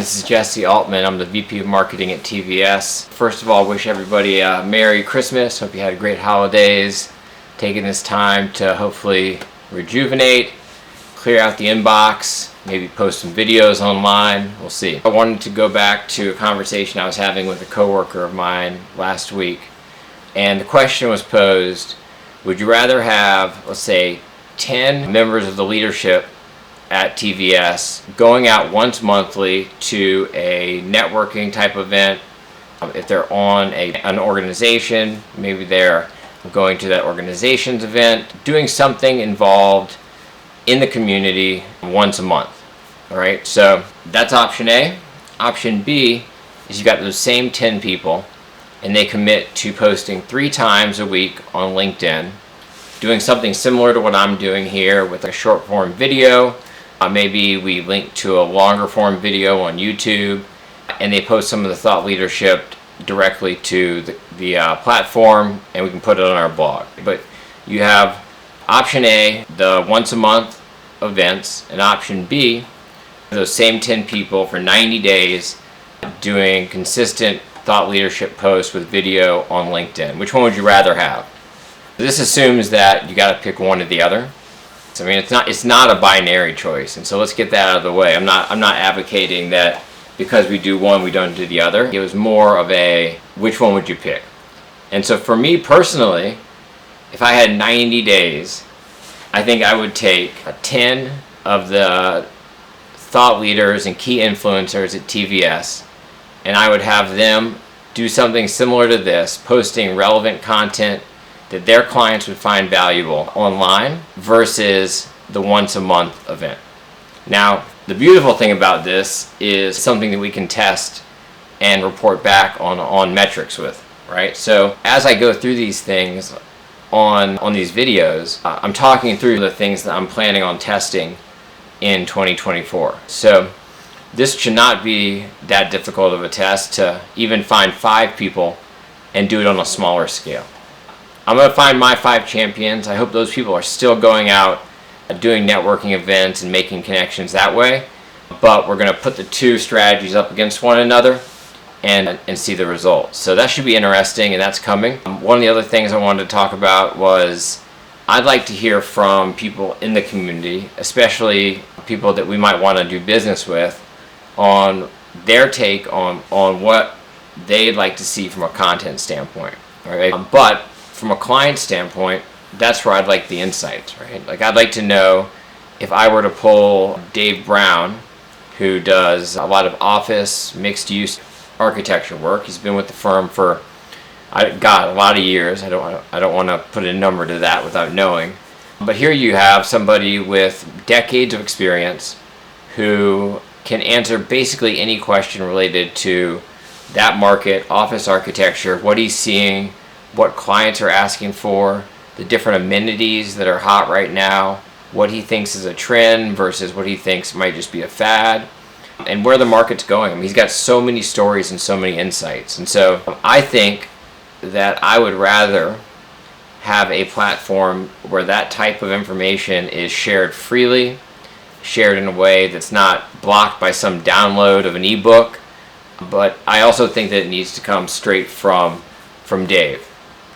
This is Jesse Altman. I'm the VP of Marketing at TVS. First of all, wish everybody a Merry Christmas. Hope you had great holidays. Taking this time to hopefully rejuvenate, clear out the inbox, maybe post some videos online. We'll see. I wanted to go back to a conversation I was having with a coworker of mine last week. And the question was posed, would you rather have, let's say, 10 members of the leadership at TVS going out once monthly to a networking type event? If they're on an organization, maybe they're going to that organization's event, doing something involved in the community once a month. All right, so that's option A. Option B is you got those same 10 people and they commit to posting 3 times a week on LinkedIn, doing something similar to what I'm doing here with a short form video. Maybe we link to a longer form video on YouTube, and they post some of the thought leadership directly to the platform, and we can put it on our blog. But you have option A, the once a month events, and option B, those same 10 people for 90 days doing consistent thought leadership posts with video on LinkedIn. Which one would you rather have? This assumes that you got to pick one or the other. I mean, it's not a binary choice, and so let's get that out of the way. I'm not advocating that because we do one, we don't do the other. It was more of a, which one would you pick? And so for me personally, if I had 90 days, I think I would take 10 of the thought leaders and key influencers at TVS, and I would have them do something similar to this, posting relevant content that their clients would find valuable online versus the once a month event. Now, the beautiful thing about this is something that we can test and report back on metrics with, right? So as I go through these things on these videos, I'm talking through the things that I'm planning on testing in 2024. So this should not be that difficult of a test to even find 5 people and do it on a smaller scale. I'm going to find my 5 champions. I hope those people are still going out doing networking events and making connections that way. But we're going to put the 2 strategies up against one another and see the results. So that should be interesting, and that's coming. One of the other things I wanted to talk about was I'd like to hear from people in the community, especially people that we might want to do business with, on their take on what they'd like to see from a content standpoint. All right? But from a client standpoint, that's where I'd like the insights, right? Like, I'd like to know if I were to pull Dave Brown, who does a lot of office mixed-use architecture work. He's been with the firm for, a lot of years. I don't want to put a number to that without knowing. But here you have somebody with decades of experience who can answer basically any question related to that market, office architecture, what he's seeing, what clients are asking for, the different amenities that are hot right now, what he thinks is a trend versus what he thinks might just be a fad, and where the market's going. I mean, he's got so many stories and so many insights. And so I think that I would rather have a platform where that type of information is shared freely, shared in a way that's not blocked by some download of an ebook. But I also think that it needs to come straight from Dave.